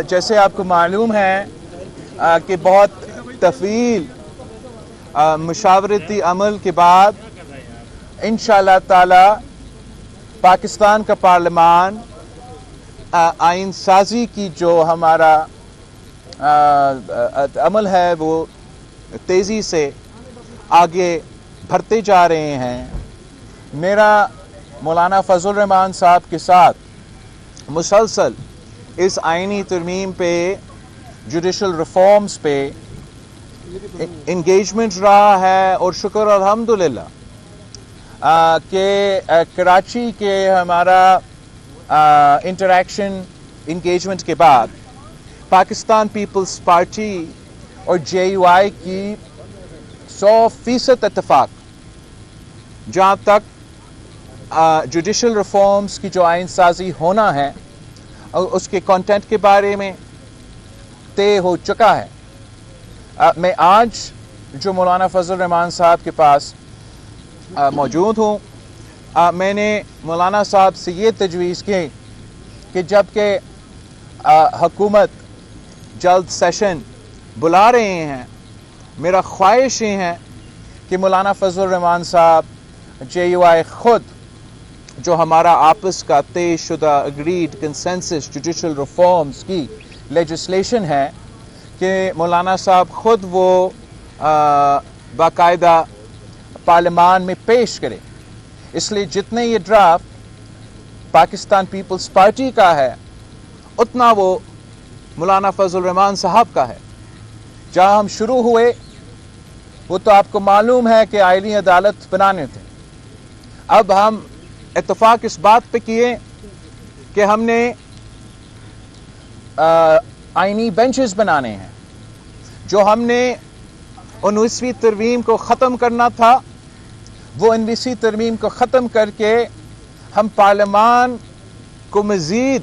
جیسے آپ کو معلوم ہے کہ بہت طویل مشاورتی عمل کے بعد انشاءاللہ تعالی پاکستان کا پارلیمان آئین سازی کی جو ہمارا عمل ہے وہ تیزی سے آگے بڑھتے جا رہے ہیں. میرا مولانا فضل الرحمان صاحب کے ساتھ مسلسل اس آئینی ترمیم پہ جوڈیشل ریفارمز پہ انگیجمنٹ رہا ہے، اور شکر الحمدللہ کہ کراچی کے ہمارا انٹریکشن انگیجمنٹ کے بعد پاکستان پیپلز پارٹی اور JUI کی 100% اتفاق جہاں تک جوڈیشل ریفارمز کی جو آئین سازی ہونا ہے اور اس کے کانٹینٹ کے بارے میں طے ہو چکا ہے. میں آج جو مولانا فضل الرحمان صاحب کے پاس موجود ہوں، میں نے مولانا صاحب سے یہ تجویز کی کہ جب کہ حکومت جلد سیشن بلا رہے ہیں، میرا خواہش یہ ہے کہ مولانا فضل الرحمان صاحب JUI خود جو ہمارا آپس کا طے شدہ اگریڈ کنسنسس جوڈیشل ریفارمز کی لیجسلیشن ہے کہ مولانا صاحب خود وہ باقاعدہ پارلیمان میں پیش کرے. اس لیے جتنے یہ ڈرافٹ پاکستان پیپلز پارٹی کا ہے اتنا وہ مولانا فضل الرحمان صاحب کا ہے. جہاں ہم شروع ہوئے وہ تو آپ کو معلوم ہے کہ آئینی عدالت بنانے تھے. اب ہم اتفاق اس بات پہ کیے کہ ہم نے آئینی بینچز بنانے ہیں. جو ہم نے 19ویں ترمیم کو ختم کرنا تھا وہ 19ویں ترمیم کو ختم کر کے ہم پارلیمان کو مزید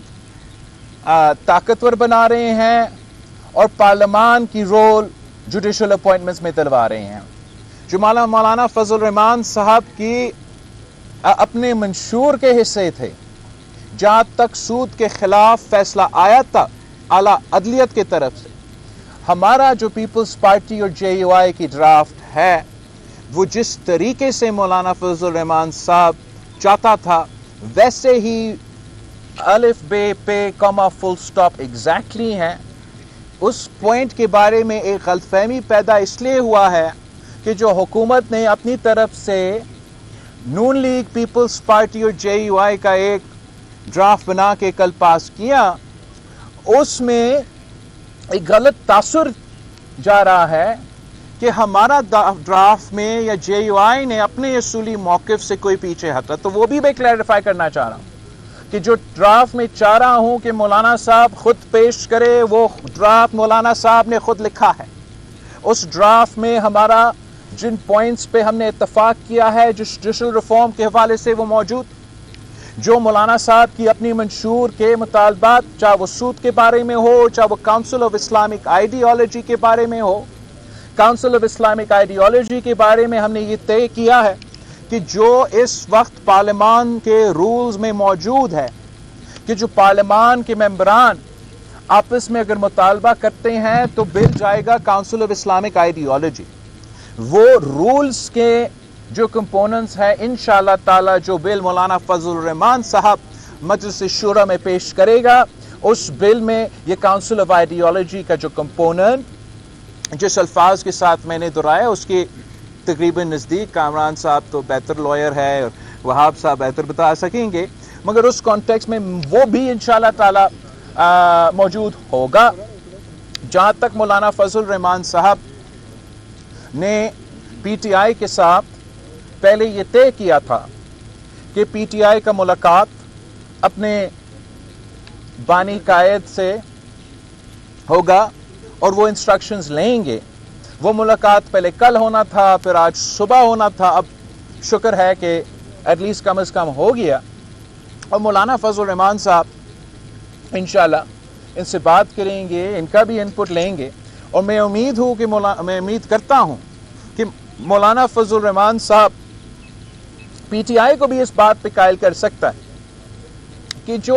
طاقتور بنا رہے ہیں اور پارلیمان کی رول جوڈیشل اپوائنٹمنٹس میں دلوا رہے ہیں. جو مولانا فضل الرحمان صاحب کی اپنے منشور کے حصے تھے، جہاں تک سود کے خلاف فیصلہ آیا تھا اعلیٰ عدلیت کی طرف سے، ہمارا جو پیپلز پارٹی اور JUI کی ڈرافٹ ہے وہ جس طریقے سے مولانا فضل الرحمان صاحب چاہتا تھا ویسے ہی الف بے پے کما فل سٹاپ ایگزیکٹلی ہیں. اس پوائنٹ کے بارے میں ایک غلط فہمی پیدا اس لیے ہوا ہے کہ جو حکومت نے اپنی طرف سے نون لیگ پیپلز پارٹی اور JUI کا ایک ڈرافٹ بنا کے کل پاس کیا، اس میں ایک غلط تاثر جا رہا ہے کہ ہمارا ڈرافٹ میں یا JUI نے اپنے اصولی موقف سے کوئی پیچھے ہٹا. تو وہ بھی میں کلیریفائی کرنا چاہ رہا ہوں کہ جو ڈرافٹ میں چاہ رہا ہوں کہ مولانا صاحب خود پیش کرے، وہ ڈرافٹ مولانا صاحب نے خود لکھا ہے. اس ڈرافٹ میں ہمارا جن پوائنٹس پہ ہم نے اتفاق کیا ہے جوڈیشل ریفارم کے حوالے سے وہ موجود. جو مولانا صاحب کی اپنی منشور کے مطالبات، چاہے وہ سود کے بارے میں ہو، چاہے وہ کاؤنسل آف اسلامک آئیڈیالوجی کے بارے میں ہو. کاؤنسل آف اسلامک آئیڈیالوجی کے بارے میں ہم نے یہ طے کیا ہے کہ جو اس وقت پارلیمان کے رولز میں موجود ہے کہ جو پارلیمان کے ممبران آپس میں اگر مطالبہ کرتے ہیں تو بل جائے گا کاؤنسل آف اسلامک آئیڈیالوجی. وہ رولز کے جو کمپوننٹس ہیں انشاءاللہ تعالی جو بل مولانا فضل الرحمان صاحب مجلس شورا میں پیش کرے گا، اس بل میں یہ کاؤنسل آف آئیڈیالوجی کا جو کمپوننٹ جس الفاظ کے ساتھ میں نے دہرایا اس کے تقریباً نزدیک، کامران صاحب تو بہتر لائر ہے اور وہاب صاحب بہتر بتا سکیں گے، مگر اس کانٹیکس میں وہ بھی انشاءاللہ تعالی موجود ہوگا. جہاں تک مولانا فضل الرحمان صاحب نے PTI کے ساتھ پہلے یہ طے کیا تھا کہ PTI کا ملاقات اپنے بانی قائد سے ہوگا اور وہ انسٹرکشنز لیں گے. وہ ملاقات پہلے کل ہونا تھا، پھر آج صبح ہونا تھا. اب شکر ہے کہ ایٹ لیسٹ کم از کم ہو گیا. اور مولانا فضل الرحمان صاحب انشاءاللہ ان سے بات کریں گے، ان کا بھی انپٹ لیں گے، اور میں امید کرتا ہوں کہ مولانا فضل الرحمان صاحب PTI کو بھی اس بات پہ قائل کر سکتا ہے کہ جو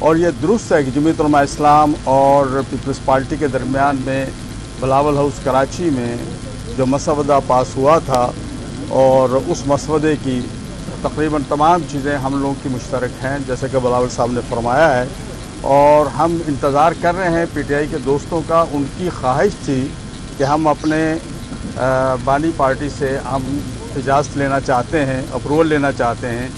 اور یہ درست ہے کہ جمعیت علماء اسلام اور پیپلز پارٹی کے درمیان میں بلاول ہاؤس کراچی میں جو مسودہ پاس ہوا تھا، اور اس مسودے کی تقریباً تمام چیزیں ہم لوگوں کی مشترک ہیں جیسے کہ بلاول صاحب نے فرمایا ہے، اور ہم انتظار کر رہے ہیں پی ٹی آئی کے دوستوں کا. ان کی خواہش تھی کہ ہم اپنے بانی پارٹی سے ہم اجازت لینا چاہتے ہیں، اپروول لینا چاہتے ہیں.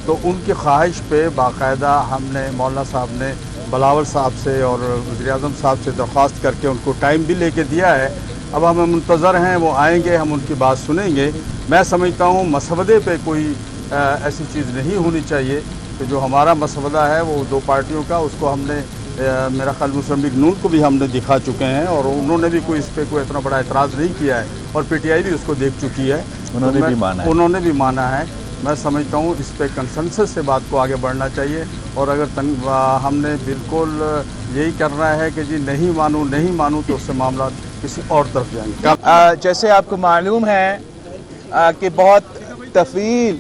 تو ان کی خواہش پہ باقاعدہ ہم نے مولانا صاحب نے بلاول صاحب سے اور وزیر اعظم صاحب سے درخواست کر کے ان کو ٹائم بھی لے کے دیا ہے. اب ہم منتظر ہیں، وہ آئیں گے، ہم ان کی بات سنیں گے. میں سمجھتا ہوں مسودے پہ کوئی ایسی چیز نہیں ہونی چاہیے کہ جو ہمارا مسودہ ہے وہ دو پارٹیوں کا، اس کو ہم نے میرا خیال مسلم لیگ نون کو بھی ہم نے دکھا چکے ہیں، اور انہوں نے بھی کوئی اس پہ کوئی اتنا بڑا اعتراض نہیں کیا ہے، اور پی ٹی آئی بھی اس کو دیکھ چکی ہے، انہوں نے بھی مانا ہے. میں سمجھتا ہوں اس پہ کنسنسس سے بات کو آگے بڑھنا چاہیے. اور اگر ہم نے بالکل یہی کرنا ہے کہ جی نہیں مانوں تو اس سے معاملات کسی اور طرف جائیں گے. جیسے آپ کو معلوم ہے کہ بہت طویل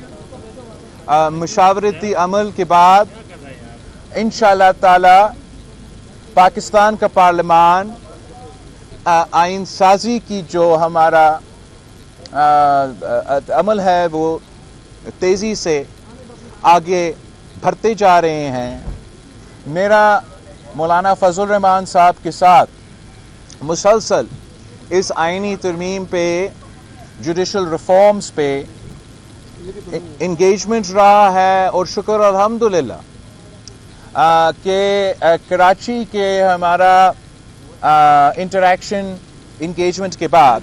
مشاورتی عمل کے بعد انشاءاللہ تعالی پاکستان کا پارلیمان آئین سازی کی جو ہمارا عمل ہے وہ تیزی سے آگے بڑھتے جا رہے ہیں. میرا مولانا فضل الرحمان صاحب کے ساتھ مسلسل اس آئینی ترمیم پہ، جوڈیشل ریفارمز پہ انگیجمنٹ رہا ہے، اور شکر الحمدللہ کہ کراچی کے ہمارا انٹریکشن انگیجمنٹ کے بعد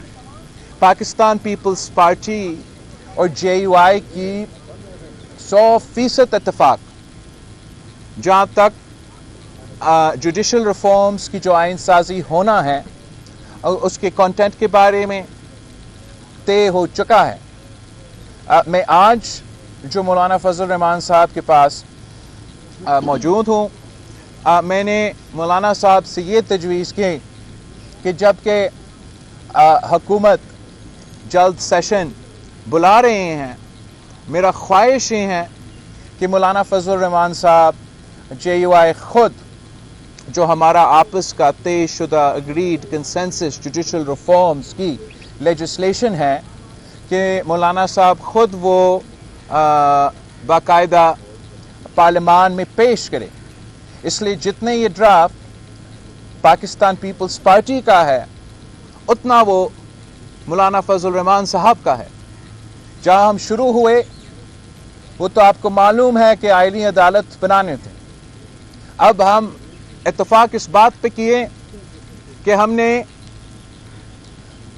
پاکستان پیپلز پارٹی اور جے یو آئی کی 100% اتفاق جہاں تک جوڈیشل ریفارمز کی جو آئین سازی ہونا ہے اور اس کے کانٹینٹ کے بارے میں طے ہو چکا ہے. میں آج جو مولانا فضل الرحمان صاحب کے پاس موجود ہوں، میں نے مولانا صاحب سے یہ تجویز کی کہ جب کہ حکومت جلد سیشن بلا رہے ہیں، میرا خواہش یہ ہے کہ مولانا فضل الرحمان صاحب جے یو آئی خود جو ہمارا آپس کا طے شدہ اگریڈ کنسنسس جوڈیشل ریفارمز کی لیجسلیشن ہے کہ مولانا صاحب خود وہ باقاعدہ پارلیمان میں پیش کرے. اس لیے جتنے یہ ڈرافٹ پاکستان پیپلز پارٹی کا ہے اتنا وہ مولانا فضل الرحمان صاحب کا ہے. جہاں ہم شروع ہوئے وہ تو آپ کو معلوم ہے کہ آئینی عدالت بنانے تھے. اب ہم اتفاق اس بات پہ کیے کہ ہم نے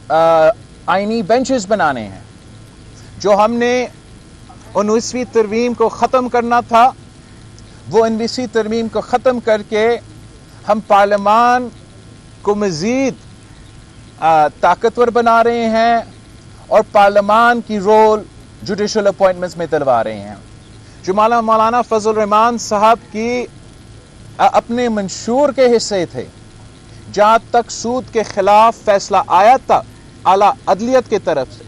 آئینی بینچز بنانے ہیں. جو ہم نے 19ویں ترمیم کو ختم کرنا تھا وہ 19ویں ترمیم کو ختم کر کے ہم پارلیمان کو مزید طاقتور بنا رہے ہیں اور پارلیمان کی رول جوڈیشل اپوائنٹمنٹس میں دلوا رہے ہیں. جو مولانا فضل الرحمان صاحب کی اپنے منشور کے حصے تھے، جہاں تک سود کے خلاف فیصلہ آیا تھا اعلیٰ عدلیت کی طرف سے،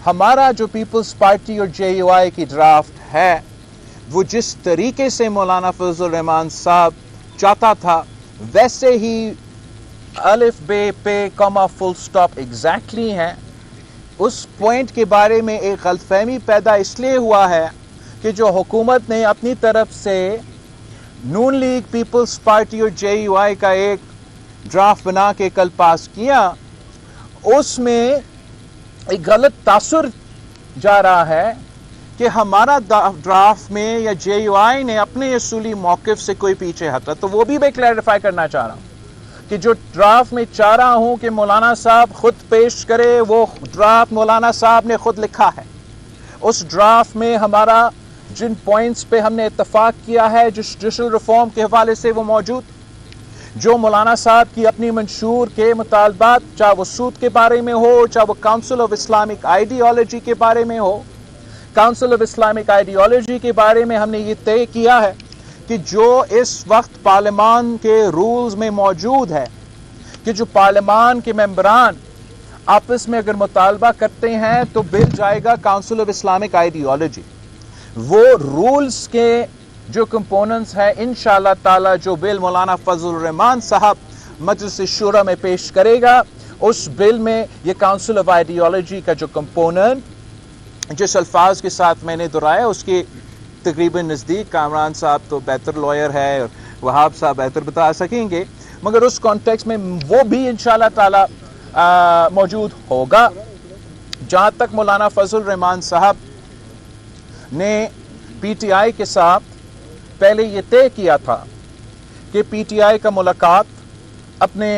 ہمارا جو پیپلز پارٹی اور جے یو آئی کی ڈرافٹ ہے وہ جس طریقے سے مولانا فضل الرحمان صاحب چاہتا تھا ویسے ہی الف بے پے کاما فل سٹاپ ایگزیکٹلی ہیں. اس پوائنٹ کے بارے میں ایک غلط فہمی پیدا اس لیے ہوا ہے کہ جو حکومت نے اپنی طرف سے نون لیگ، پیپلز پارٹی اور جے یو آئی کا ایک ڈرافٹ بنا کے کل پاس کیا، اس میں ایک غلط تاثر جا رہا ہے کہ ہمارا ڈرافٹ میں یا جے یو آئی نے اپنے اصولی موقف سے کوئی پیچھے ہٹا. تو وہ بھی میں کلیریفائی کرنا چاہ رہا ہوں کہ جو ڈرافٹ میں چاہ رہا ہوں کہ مولانا صاحب خود پیش کرے، وہ ڈرافٹ مولانا صاحب نے خود لکھا ہے. اس ڈرافٹ میں ہمارا جن پوائنٹس پہ ہم نے اتفاق کیا ہے جوڈیشل ریفارم کے حوالے سے وہ موجود، جو مولانا صاحب کی اپنی منشور کے مطالبات، چاہے وہ سود کے بارے میں ہو، چاہے وہ کاؤنسل آف اسلامک آئیڈیالوجی کے بارے میں ہو. کاؤنسل آف اسلامک آئیڈیالوجی کے بارے میں ہم نے یہ طے کیا ہے کہ جو اس وقت پارلیمان کے رولز میں موجود ہے کہ جو پارلیمان کے ممبران آپس میں اگر مطالبہ کرتے ہیں تو بل جائے گا کاؤنسل آف اسلامک آئیڈیالوجی. وہ رولز کے جو کمپوننٹس ہے انشاءاللہ تعالی جو بل مولانا فضل الرحمان صاحب مجلس شورا میں پیش کرے گا، اس بل میں یہ کاؤنسل آف آئیڈیالوجی کا جو کمپوننٹ جس الفاظ کے ساتھ میں نے دہرایا اس کے تقریباً نزدیک کامران صاحب تو بہتر لائر ہے اور وہاب صاحب بہتر بتا سکیں گے، مگر اس کانٹیکس میں وہ بھی انشاءاللہ تعالی موجود ہوگا۔ جہاں تک مولانا فضل الرحمان صاحب نے پی ٹی آئی کے ساتھ پہلے یہ طے کیا تھا کہ پی ٹی آئی کا ملاقات اپنے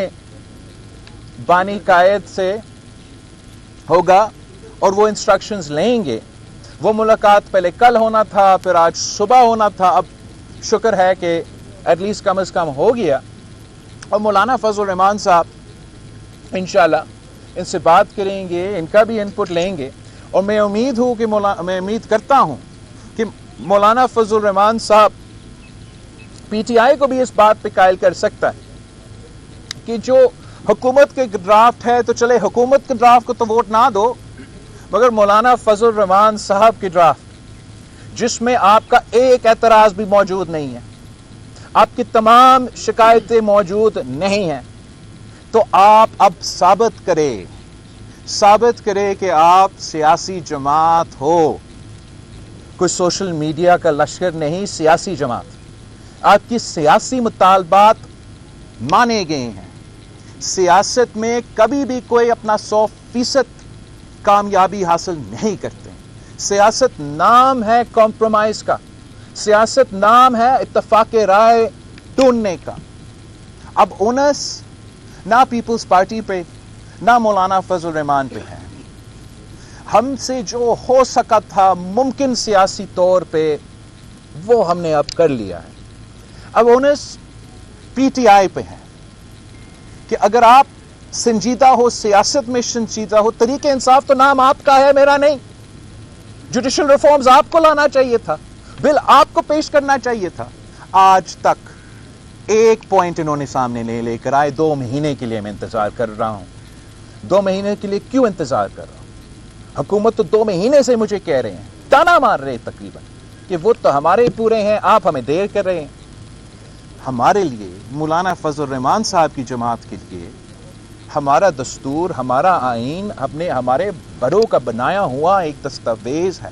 بانی قائد سے ہوگا اور وہ انسٹرکشنز لیں گے۔ وہ ملاقات پہلے کل ہونا تھا، پھر آج صبح ہونا تھا، اب شکر ہے کہ ایٹ لیسٹ کم از کم ہو گیا، اور مولانا فضل الرحمان صاحب انشاءاللہ ان سے بات کریں گے، ان کا بھی انپٹ لیں گے، اور میں امید کرتا ہوں کہ مولانا فضل الرحمان صاحب پی ٹی آئی کو بھی اس بات پہ قائل کر سکتا ہے کہ جو حکومت کے ڈرافٹ ہے تو چلے حکومت کے ڈرافٹ کو تو ووٹ نہ دو، مگر مولانا فضل الرحمان صاحب کی ڈرافٹ جس میں آپ کا ایک اعتراض بھی موجود نہیں ہے، آپ کی تمام شکایتیں موجود نہیں ہیں، تو آپ اب ثابت کرے کہ آپ سیاسی جماعت ہو، کوئی سوشل میڈیا کا لشکر نہیں، سیاسی جماعت۔ آپ کی سیاسی مطالبات مانے گئے ہیں۔ سیاست میں کبھی بھی کوئی اپنا 100% کامیابی حاصل نہیں کرتے۔ سیاست نام ہے کمپرومائز کا، سیاست نام ہے اتفاق رائے ڈھونڈنے کا۔ اب اونس نہ پیپلز پارٹی پہ نہ مولانا فضل الرحمان پہ ہے۔ ہم سے جو ہو سکا تھا ممکن سیاسی طور پہ وہ ہم نے اب کر لیا ہے۔ اب اونس پی ٹی آئی پہ ہے کہ اگر آپ سنجیدہ ہو، سیاست میں سنجیدہ ہو، طریق انصاف تو نام آپ کا ہے، میرا نہیں۔ جوڈیشل ریفارمز آپ کو لانا چاہیے تھا، بل آپ کو پیش کرنا چاہیے تھا۔ آج تک ایک پوائنٹ انہوں نے سامنے نہیں لے کر آئے۔ 2 مہینے کے لیے میں انتظار کر رہا ہوں۔ 2 مہینے کے لیے کیوں انتظار کر رہا ہوں؟ حکومت تو 2 مہینے سے مجھے کہہ رہے ہیں، تانا مار رہے تقریباً کہ وہ تو ہمارے پورے ہیں، آپ ہمیں دیر کر رہے ہیں۔ ہمارے لیے مولانا فضل الرحمان صاحب کی جماعت کے لیے ہمارا دستور، ہمارا آئین ہمارے بڑوں کا بنایا ہوا ایک دستاویز ہے،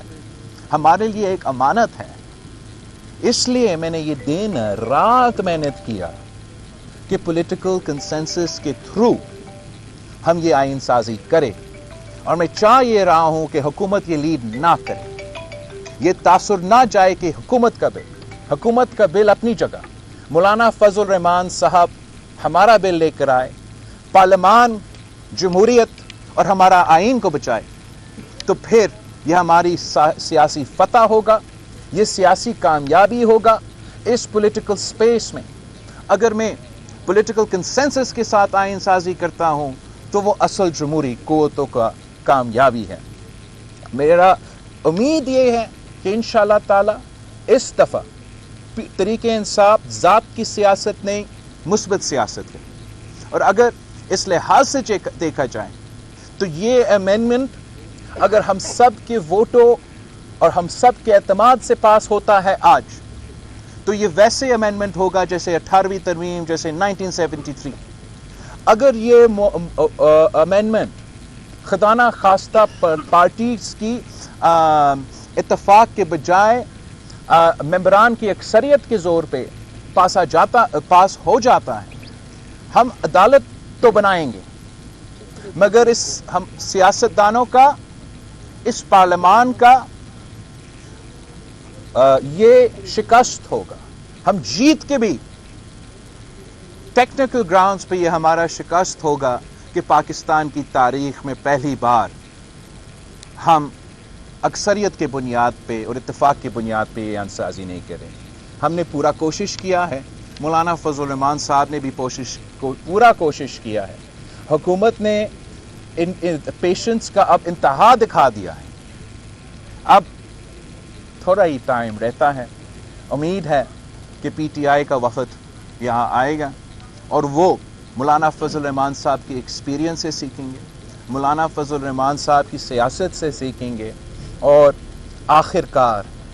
ہمارے لیے ایک امانت ہے۔ اس لیے میں نے یہ دن رات محنت کیا کہ پولیٹیکل کنسنسس کے تھرو ہم یہ آئین سازی کریں، اور میں چاہ یہ رہا ہوں کہ حکومت یہ لیڈ نہ کرے، یہ تاثر نہ جائے کہ حکومت کا بل اپنی جگہ، مولانا فضل الرحمان صاحب ہمارا بل لے کر آئے، پارلیمان جمہوریت اور ہمارا آئین کو بچائے، تو پھر یہ ہماری سیاسی فتح ہوگا، یہ سیاسی کامیابی ہوگا اس پولیٹیکل سپیس میں۔ اگر میں پولیٹیکل کنسنسس کے ساتھ آئین سازی کرتا ہوں تو وہ اصل جمہوری قوتوں کا کامیابی ہے۔ میرا امید یہ ہے کہ انشاءاللہ تعالی اس دفعہ طریق انصاف ذات کی سیاست نہیں، مثبت سیاست ہے، اور اگر اس لحاظ سے دیکھا جائے تو یہ امینڈمنٹ اگر ہم سب کے ووٹوں اور ہم سب کے اعتماد سے پاس ہوتا ہے آج، تو یہ ویسے امینڈمنٹ ہوگا جیسے 18ویں ترمیم، جیسے 1973۔ اگر یہ امینڈمنٹ خدا نہ خواستہ پارٹیز کی اتفاق کے بجائے ممبران کی اکثریت کے زور پہ پاس ہو جاتا ہے، ہم عدالت تو بنائیں گے، مگر ہم سیاستدانوں کا، اس پارلیمان کا یہ شکست ہوگا۔ ہم جیت کے بھی ٹیکنیکل گراؤنڈز پہ یہ ہمارا شکست ہوگا کہ پاکستان کی تاریخ میں پہلی بار ہم اکثریت کے بنیاد پہ اور اتفاق کی بنیاد پہ یہ انسازی نہیں کریں۔ ہم نے پورا کوشش کیا ہے، مولانا فضل الرحمان صاحب نے بھی پورا کوشش کیا ہے، حکومت نے پیشنس کا اب انتہا دکھا دیا ہے۔ اب تھوڑا ہی ٹائم رہتا ہے، امید ہے کہ پی ٹی آئی کا وفد یہاں آئے گا اور وہ مولانا فضل الرحمان صاحب کی ایکسپیرینس سے سیکھیں گے، مولانا فضل الرحمان صاحب کی سیاست سے سیکھیں گے، اور آخر کار